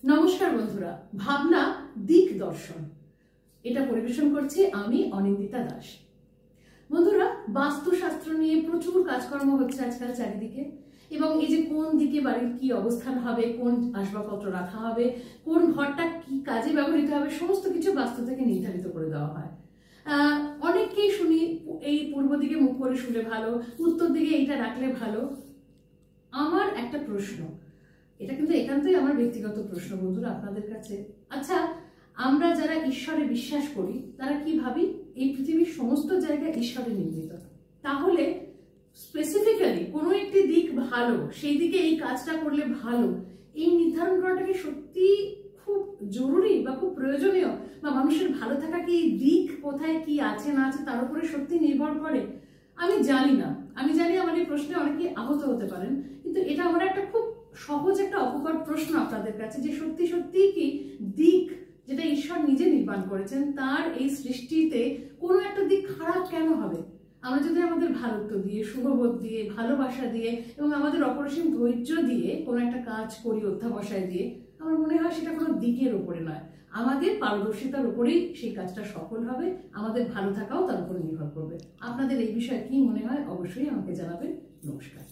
নমস্কার বন্ধুরা, ভাবনা দিক দর্শন এটা পরিবেশন করছি আমি অনিন্দিতা দাস। বন্ধুরা, বাস্তুশাস্ত্র নিয়ে প্রচুর কাজকর্ম হচ্ছে আজকাল চারিদিকে, এবং এই যে কোন দিকে বাড়ির কি অবস্থান হবে, কোন আসবাবপত্র রাখা হবে, কোন ঘরটা কি কাজে ব্যবহৃত হবে, সমস্ত কিছু বাস্তু থেকে নির্ধারিত করে দেওয়া হয়। অনেককেই শুনি এই পূর্ব দিকে মুখ করে শুলে ভালো, উত্তর দিকে এইটা রাখলে ভালো। আমার একটা প্রশ্ন, এটা কিন্তু একান্তই আমার ব্যক্তিগত প্রশ্ন বন্ধুরা আপনাদের কাছে। আচ্ছা, আমরা যারা ঈশ্বরে বিশ্বাস করি তারা কি ভাবি এই পৃথিবীর সমস্ত জায়গায় ঈশ্বরে নির্মিত, তাহলে স্পেসিফিক্যালি কোনো একটি দিক ভালো, সেই দিকে এই কাজটা করলে ভালো, এই নির্ধারণ করাটা কি সত্যি খুব জরুরি বা খুব প্রয়োজনীয়? বা মানুষের ভালো থাকা কি এই দিক কোথায় কি আছে না আছে তার উপরে সত্যি নির্ভর করে? আমি জানি না, আমি জানি আমার এই প্রশ্নে অনেকেই আহত হতে পারেন, কিন্তু এটা আমার একটা খুব সহজ একটা অপকট প্রশ্ন আপনাদের কাছে, যে সত্যি সত্যি কি দিক যেটা ঈশ্বর নিজে নির্মাণ করেছেন তার এই সৃষ্টিতে কোনো একটা দিক খারাপ কেন হবে? আমরা যদি আমাদের ভালোত্ব দিয়ে, শুভবোধ দিয়ে, ভালোবাসা দিয়ে এবং আমাদের অপরিসীম ধৈর্য দিয়ে কোনো একটা কাজ করি, অধ্যাবসায় দিয়ে, আমার মনে হয় সেটা কোনো দিকের উপরে নয়, আমাদের পারদর্শিতার উপরেই সেই কাজটা সফল হবে, আমাদের ভালো থাকাও তার উপরে নির্ভর করবে। আপনাদের এই বিষয়ে কি মনে হয় অবশ্যই আমাকে জানাবেন। নমস্কার।